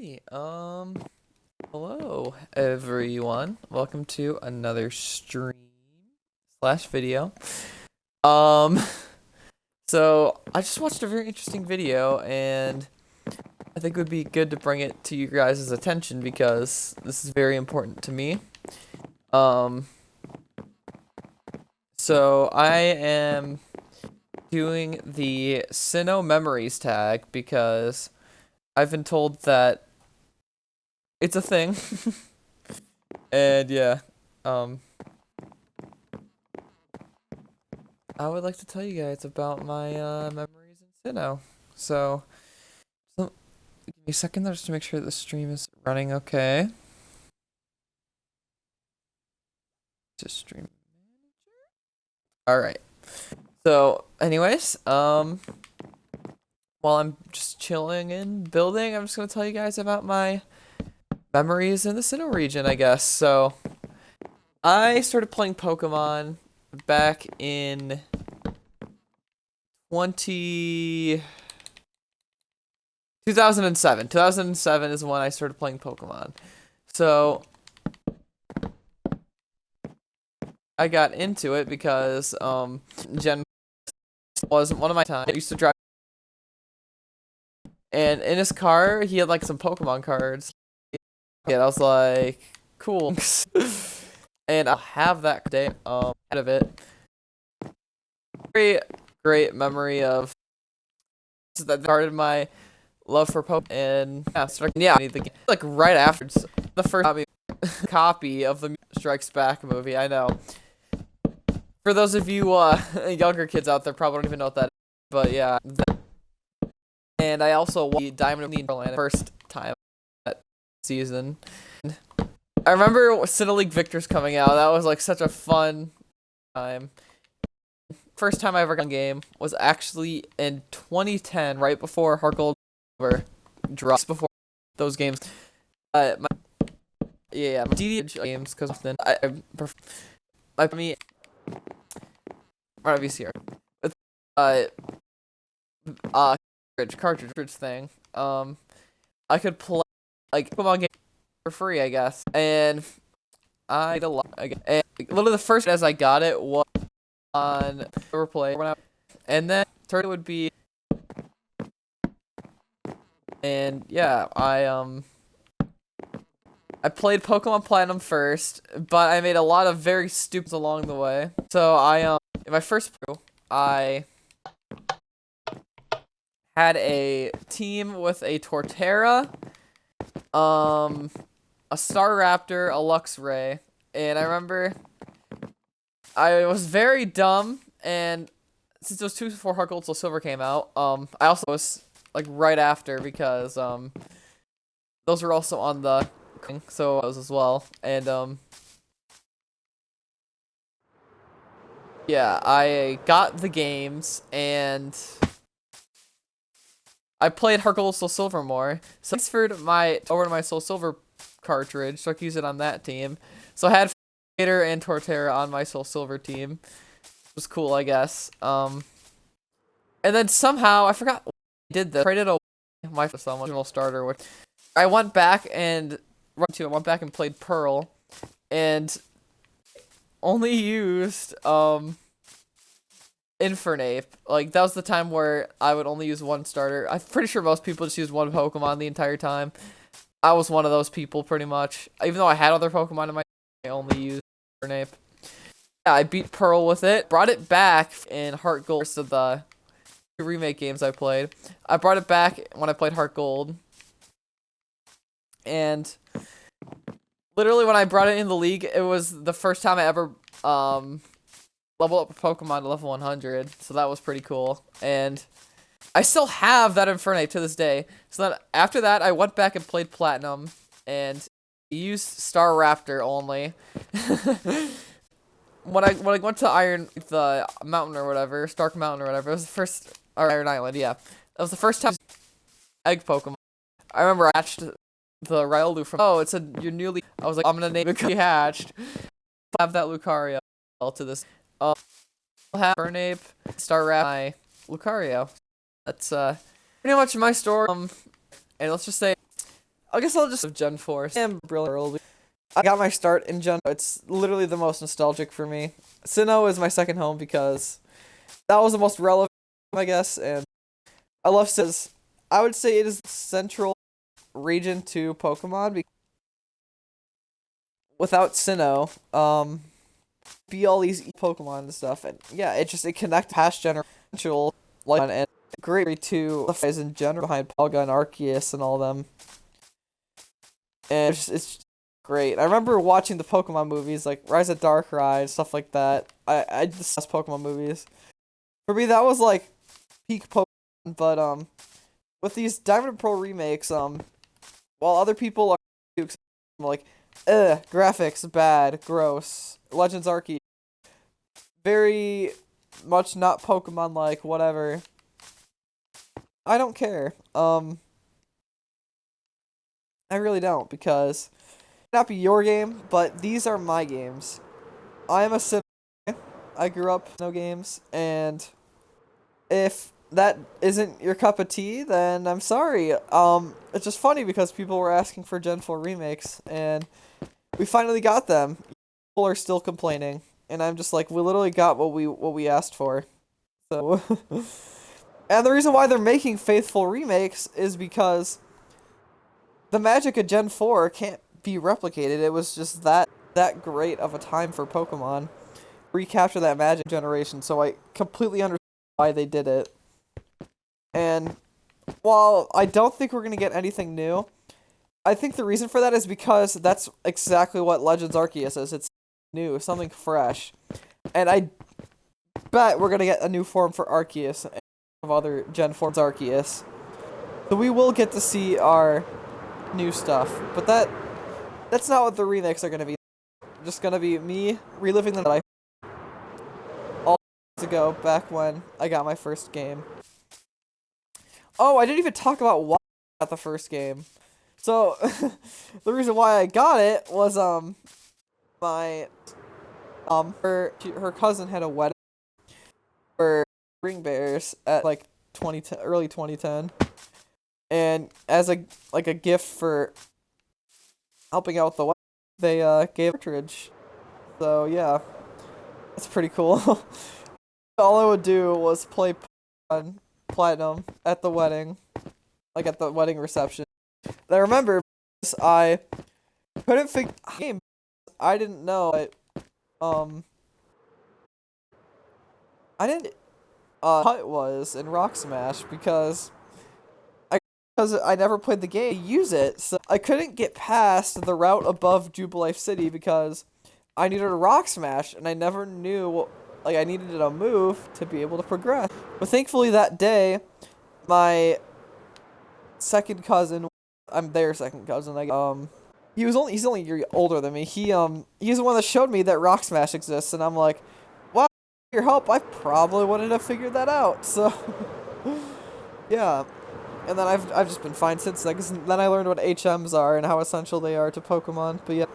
Hey, hello everyone. Welcome to another stream slash video. Um, so I just watched a very interesting video and I think it would be good to bring it to you guys' attention because this is very important to me. Um, so I am doing the Sinnoh Memories Tag because I've been told that it's a thing. And yeah, um, I would like to tell you guys about my memories in Sinnoh. So give me a second just to make sure the stream is running okay. Just stream. All right. So, anyways, while I'm just chilling and building, I'm just gonna tell you guys about my memories in the Sinnoh region, I guess. So, I started playing Pokemon back in 20 2007. 2007 is when I started playing Pokemon. So I got into it because Gen wasn't one of my time. I used to drive, and in his car he had like some Pokemon cards. Yeah, I was like, cool. And I'll have that day out of it. Very great memory of that started my love for Pokemon, and yeah, I need the game. Like right after the first copy of the Strikes Back movie. I know. For those of you younger kids out there, probably don't even know what that is. But yeah. And I also watched the Diamond and Pearl first time that season. I remember Sinnoh League Victors coming out. That was like such a fun time. First time I ever got a game was actually in 2010, right before Heart Gold drops before those games. My DDH games, because then I prefer me VCR with cartridge thing. I could play like Pokemon games for free, I guess, and I did a lot again. And literally the first as I got it was on Overplay, and then third would be, and yeah, I played Pokemon Platinum first, but I made a lot of very stupid along the way. So in my first playthrough, I had a team with a Torterra, a Staraptor, a Luxray, and I remember I was very dumb, and since it was 2 before Heart Gold Soul Silver came out, I also was like right after because those were also on the so I was as well, and yeah, I got the games and I played Heart Gold Soul Silver more, so I transferred over to my Soul Silver cartridge so I could use it on that team. So I had Gator and Torterra on my Soul Silver team. It was cool, I guess. And then somehow I forgot what I did this. I traded away my original starter, which I went back and played Pearl, and only used Infernape. Like that was the time where I would only use one starter. I'm pretty sure most people just use one Pokemon the entire time. I was one of those people pretty much. Even though I had other Pokemon in my, I only used Infernape. Yeah, I beat Pearl with it. Brought it back in Heart Gold. So the remake games I played. I brought it back when I played Heart Gold. And literally when I brought it in the league, it was the first time I ever level up a Pokemon to level 100. So that was pretty cool. And I still have that Infernape to this day. So then after that, I went back and played Platinum and used Staraptor only. When I went to the mountain or whatever, Stark Mountain or whatever, it was the first, or Iron Island, yeah. That was the first time egg Pokemon. I remember I hatched the Riolu from, you're newly, I was like, I'm gonna name it because you hatched. I have that Lucario to this. I'll have Infernape, Staraptor, my Lucario. That's pretty much my story. And let's just say I guess I'll just Gen 4. I'm really early. I got my start in Gen. It's literally the most nostalgic for me. Sinnoh is my second home because that was the most relevant, I guess, and I love Sinnoh. I would say it is the central region to Pokemon. Because without Sinnoh, be all these Pokemon and stuff, and yeah, it connects past generational like and great to the guys in general behind Palga and Arceus and all them. And it's great. I remember watching the Pokemon movies like Rise of Darkrai and stuff like that. I discuss Pokemon movies. For me, that was like peak Pokemon. But with these Diamond and Pearl remakes, while other people are like, graphics bad, gross. Legends Arceus very much not Pokemon like, whatever. I don't care. I really don't because it might not be your game, but these are my games. I am a Sinnoh. I grew up no games, and if that isn't your cup of tea, then I'm sorry. It's just funny because people were asking for Gen 4 remakes, and we finally got them. People are still complaining, and I'm just like, we literally got what we asked for. So, and the reason why they're making faithful remakes is because the magic of Gen 4 can't be replicated. It was just that great of a time for Pokemon. Recapture that magic generation, so I completely understand why they did it. And while I don't think we're going to get anything new, I think the reason for that is because that's exactly what Legends Arceus is. It's new, something fresh. And I bet we're going to get a new form for Arceus and of other Gen 4's Arceus. So we will get to see our new stuff. But that's not what the remakes are going to be. Just going to be me reliving the that I all years ago, back when I got my first game. Oh, I didn't even talk about why I got the first game. So, the reason why I got it was, my, her cousin had a wedding for ring bears at, like, early 2010. And as a gift for helping out with the wedding, they, gave a cartridge. So, yeah, that's pretty cool. All I would do was play Pokemon Platinum at the wedding, like at the wedding reception. And I remember I couldn't figure out the game. I didn't know it. I didn't how it was in Rock Smash because I never played the game to use it, so I couldn't get past the route above Jubilife City because I needed a Rock Smash and I never knew what, like I needed a move to be able to progress. But thankfully that day, my second cousin, I'm their second cousin, he's only a year older than me. He's the one that showed me that Rock Smash exists, and I'm like, wow, with your help, I probably wouldn't have figured that out. So, yeah. And then I've just been fine since then, 'cause then I learned what HMs are and how essential they are to Pokemon. But yeah,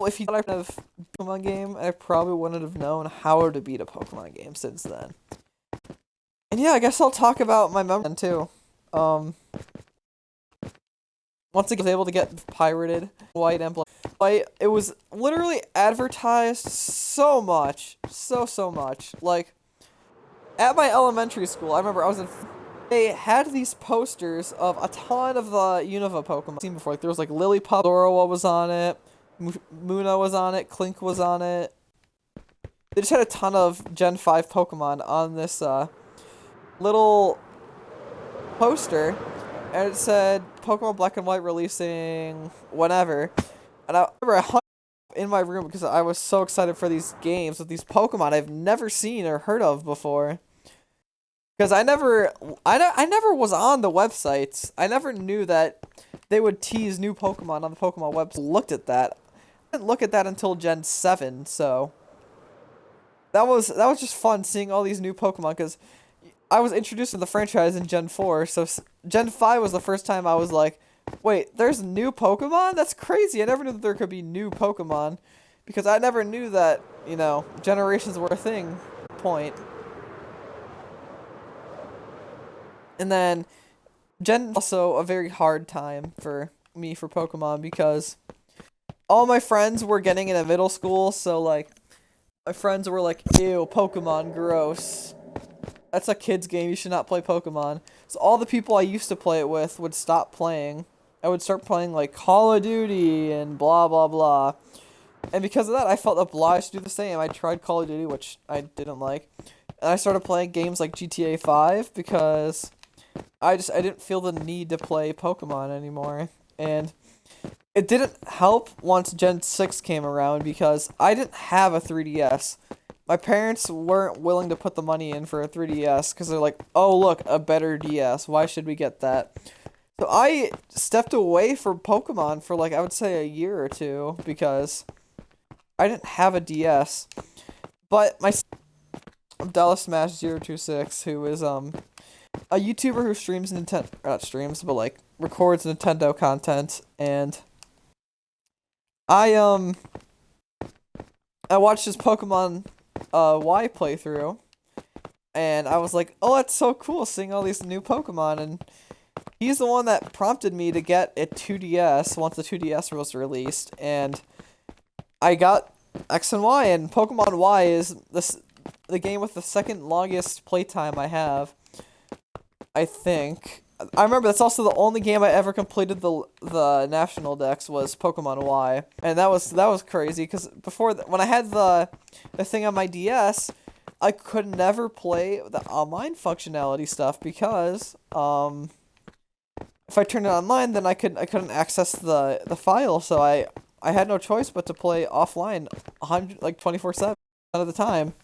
if you thought I have a Pokemon game, I probably wouldn't have known how to beat a Pokemon game since then. And yeah, I guess I'll talk about my memory too. Once again, I was able to get pirated White Emblem. It was literally advertised so much, so much. Like at my elementary school, I remember they had these posters of a ton of the Unova Pokemon I've seen before. Like there was like Lillipup, Zoroark was on it, Muna was on it, Clink was on it. They just had a ton of Gen 5 Pokemon on this little poster, and it said Pokemon Black and White releasing whenever. And I remember I hung in my room because I was so excited for these games with these Pokemon I've never seen or heard of before. Because I never was on the websites. I never knew that they would tease new Pokemon on the Pokemon website. Looked at that. I didn't look at that until Gen 7, so that was just fun seeing all these new Pokemon because I was introduced to the franchise in Gen 4, so Gen 5 was the first time I was like, wait, there's new Pokemon? That's crazy. I never knew that there could be new Pokemon because I never knew that, you know, generations were a thing. Point. And then Gen also a very hard time for me for Pokemon because all my friends were getting into middle school, so like my friends were like, "Ew, Pokemon, gross. That's a kid's game. You should not play Pokemon." So all the people I used to play it with would stop playing. I would start playing like Call of Duty and blah blah blah. And because of that, I felt obliged to do the same. I tried Call of Duty, which I didn't like, and I started playing games like GTA 5 because I didn't feel the need to play Pokemon anymore. And it didn't help once Gen 6 came around because I didn't have a 3DS. My parents weren't willing to put the money in for a 3DS because they're like, "Oh, look, a better DS. Why should we get that?" So I stepped away from Pokemon for like I would say a year or two because I didn't have a DS. But my Dallas Smash 026, who is a YouTuber who streams Nintendo, not streams, but like records Nintendo content, and I I watched his Pokemon Y playthrough, and I was like, "Oh, that's so cool seeing all these new Pokemon." And he's the one that prompted me to get a 2DS once the 2DS was released, and I got X and Y, and Pokemon Y is the game with the second longest playtime I have. I think. I remember that's also the only game I ever completed the national dex was Pokemon Y, and that was crazy because before when I had the thing on my DS, I could never play the online functionality stuff because if I turned it online, then I couldn't access the file, so I had no choice but to play offline, 100 like 24/7 of the time.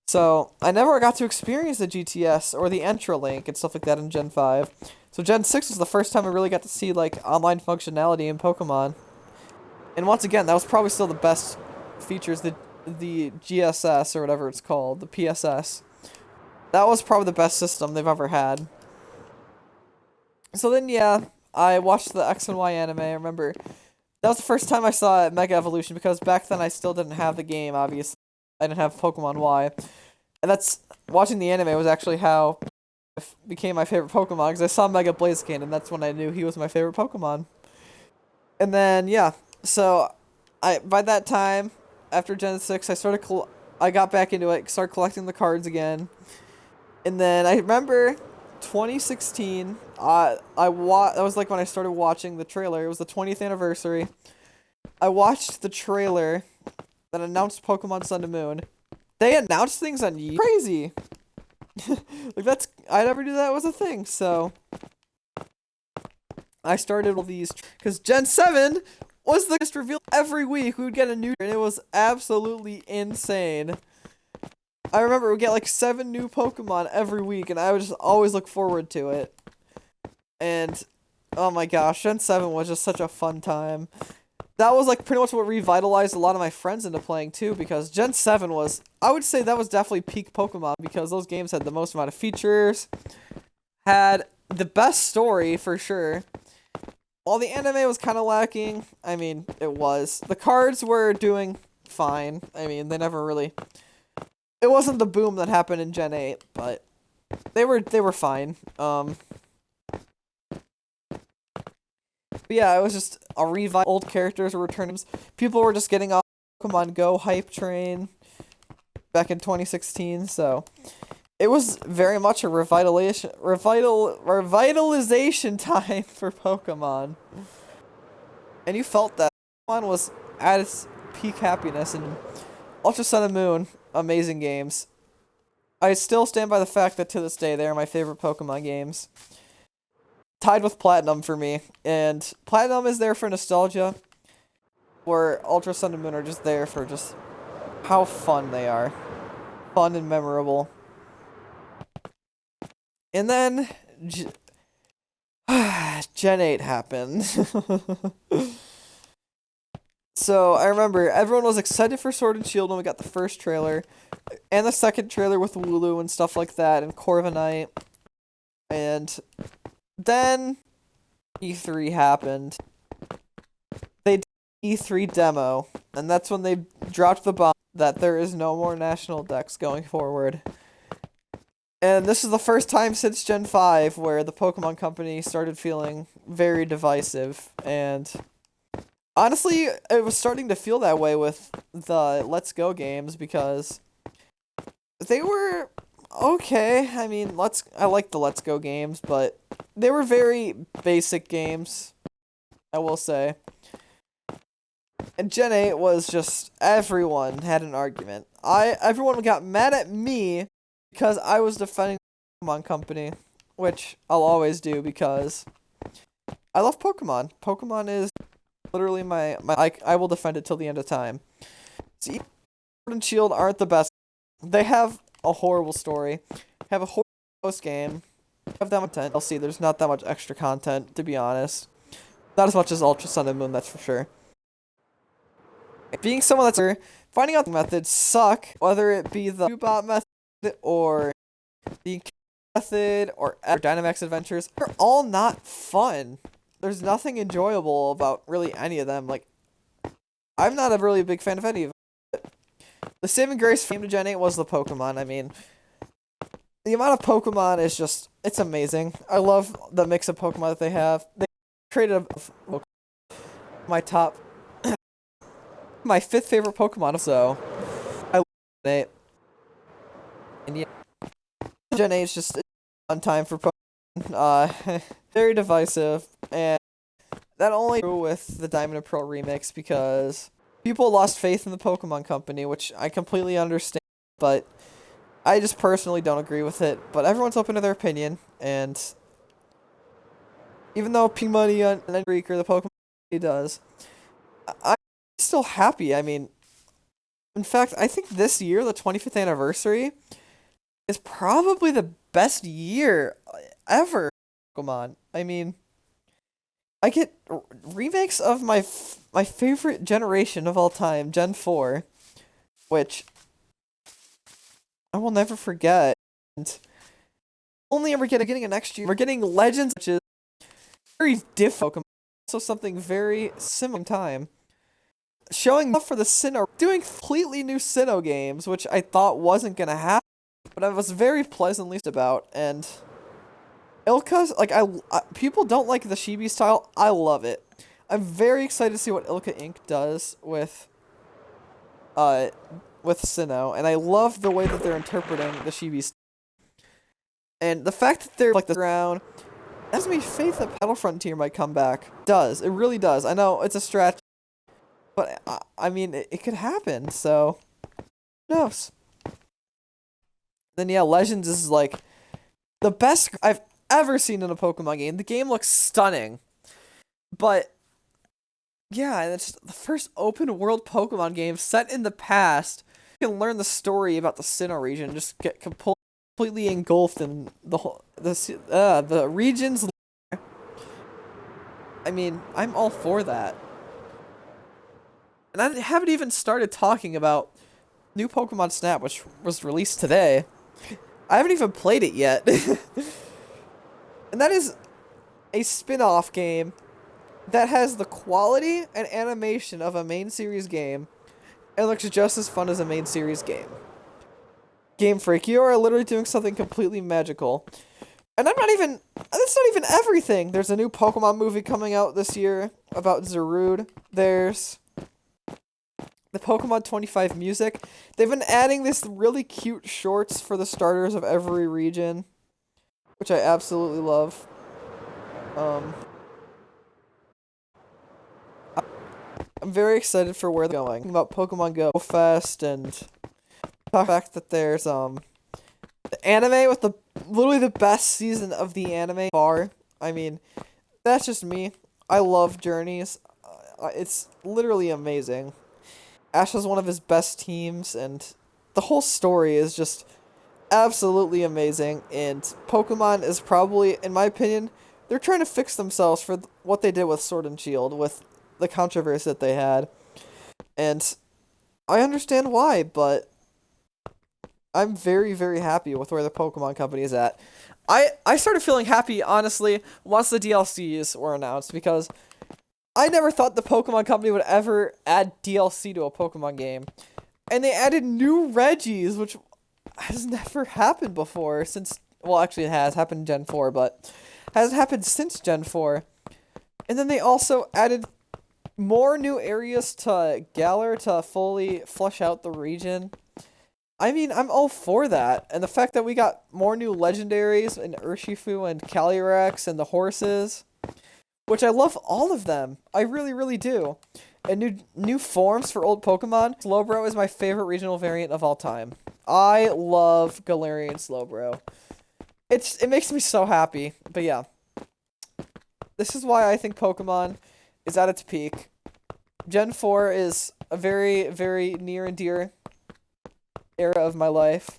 So, I never got to experience the GTS or the Entralink and stuff like that in Gen 5. So Gen 6 was the first time I really got to see, like, online functionality in Pokemon. And once again, that was probably still the best features, the GSS or whatever it's called, the PSS. That was probably the best system they've ever had. So then, yeah, I watched the X and Y anime. I remember that was the first time I saw Mega Evolution because back then I still didn't have the game, obviously. I didn't have Pokemon Y. And that's watching the anime was actually how it became my favorite Pokemon because I saw Mega Blaziken and that's when I knew he was my favorite Pokemon. And then yeah, so I by that time after Gen 6 I got back into it, started collecting the cards again. And then I remember 2016 that was like when I started watching the trailer. It was the 20th anniversary. I watched the trailer that announced Pokemon Sun and Moon. They announced things on crazy. Like I never knew that was a thing. So I started all these because Gen 7 was the just reveal every week. We would get a new and it was absolutely insane. I remember we'd get like 7 new Pokemon every week and I would just always look forward to it. And oh my gosh, Gen 7 was just such a fun time. That was like pretty much what revitalized a lot of my friends into playing too, because Gen 7 was, I would say that was definitely peak Pokemon because those games had the most amount of features, had the best story for sure. While the anime was kind of lacking, I mean, it was. The cards were doing fine. I mean, they never really, it wasn't the boom that happened in Gen 8, but they were fine. But yeah, it was just a revive. Old characters were returning. People were just getting off Pokemon Go hype train back in 2016. So it was very much a revitalization time for Pokemon. And you felt that Pokemon was at its peak happiness and Ultra Sun and Moon, amazing games. I still stand by the fact that to this day they are my favorite Pokemon games. Tied with Platinum for me, and Platinum is there for nostalgia, where Ultra Sun and Moon are just there for just how fun they are. Fun and memorable. And then, Gen 8 happened. So, I remember, everyone was excited for Sword and Shield when we got the first trailer, and the second trailer with Wooloo and stuff like that, and Corviknight, and then E3 happened. They did E3 demo, and that's when they dropped the bomb that there is no more national dex going forward. And this is the first time since Gen 5 where the Pokemon Company started feeling very divisive. And honestly, it was starting to feel that way with the Let's Go games because they were okay. I mean, I like the Let's Go games, but they were very basic games, I will say. And Gen 8 was just everyone had an argument. Everyone got mad at me because I was defending the Pokemon Company, which I'll always do because I love Pokemon. Pokemon is literally I will defend it till the end of time. See, Sword and Shield aren't the best. They have a horrible story. Have a horrible post game. Have that much content. I'll see. There's not that much extra content, to be honest. Not as much as Ultra Sun and Moon, that's for sure. Being someone that's finding out the methods suck, whether it be the bot method or the method or Dynamax adventures, they're all not fun. There's nothing enjoyable about really any of them. Like, I'm not a really big fan of any of it. The saving grace for Gen 8 was the Pokemon. I mean, the amount of Pokemon is just, it's amazing. I love the mix of Pokemon that they have. They created my fifth favorite Pokemon, so I love Gen 8. And yeah, Gen 8 is just a fun time for Pokemon. Very divisive, and that only true with the Diamond and Pearl remix because people lost faith in the Pokemon Company, which I completely understand, but I just personally don't agree with it. But everyone's open to their opinion, and even though P-Money and Greek or the Pokemon Company does, I'm still happy. I mean, in fact, I think this year, the 25th anniversary, is probably the best year ever for Pokemon. I mean, I get remakes of my favorite generation of all time, Gen 4, which I will never forget. And only ever getting it next year. We're getting Legends, which is very different Pokemon, also something very similar in time. Showing up for the Sinnoh, doing completely new Sinnoh games, which I thought wasn't gonna happen, but I was very pleasantly about. And Ilka's, like, people don't like the Chibi style. I love it. I'm very excited to see what Ilka Inc. does with Sinnoh, and I love the way that they're interpreting the Chibi style. And the fact that they're, like, the ground, gives me faith that Battle Frontier might come back. It really does. I know, it's a stretch, but, I mean, it could happen, so, who knows? Then, yeah, Legends is, like, the best I've ever seen in a Pokemon game. The game looks stunning. But yeah, it's the first open world Pokemon game set in the past. You can learn the story about the Sinnoh region, just get completely engulfed in the regions. I mean, I'm all for that. And I haven't even started talking about new Pokemon Snap, which was released today. I haven't even played it yet. And that is a spin-off game that has the quality and animation of a main series game and looks just as fun as a main series game. Game Freak, you are literally doing something completely magical. And that's not even everything. There's a new Pokemon movie coming out this year about Zarude. There's the Pokemon 25 music. They've been adding this really cute shorts for the starters of every region, which I absolutely love. I'm very excited for where they're going. About Pokemon Go Fest and the fact that there's the anime with literally the best season of the anime bar. I mean, that's just me. I love Journeys. It's literally amazing. Ash has one of his best teams, and the whole story is just absolutely amazing. And Pokemon is probably, in my opinion, they're trying to fix themselves for what they did with Sword and Shield, with the controversy that they had. And I understand why, but I'm very, very happy with where the Pokemon Company is at. I started feeling happy, honestly, once the DLCs were announced, because I never thought the Pokemon Company would ever add DLC to a Pokemon game. And they added new Reggies, which has never happened before since, well, actually it has happened in Gen 4, but hasn't happened since Gen 4. And then they also added more new areas to Galar to fully flush out the region. I mean, I'm all for that. And the fact that we got more new legendaries in Urshifu and Calyrex and the horses, which I love all of them. I really, really do. And new forms for old Pokemon. Slowbro is my favorite regional variant of all time. I love Galarian Slowbro. It makes me so happy. But yeah, this is why I think Pokemon is at its peak. Gen 4 is a very, very near and dear era of my life.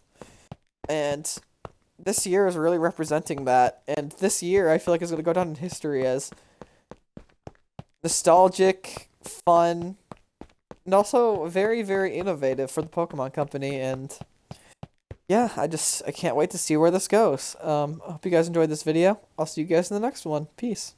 And this year is really representing that. And this year, I feel like is going to go down in history as nostalgic, fun, and also very, very innovative for the Pokemon Company. And yeah, I can't wait to see where this goes. I hope you guys enjoyed this video. I'll see you guys in the next one. Peace.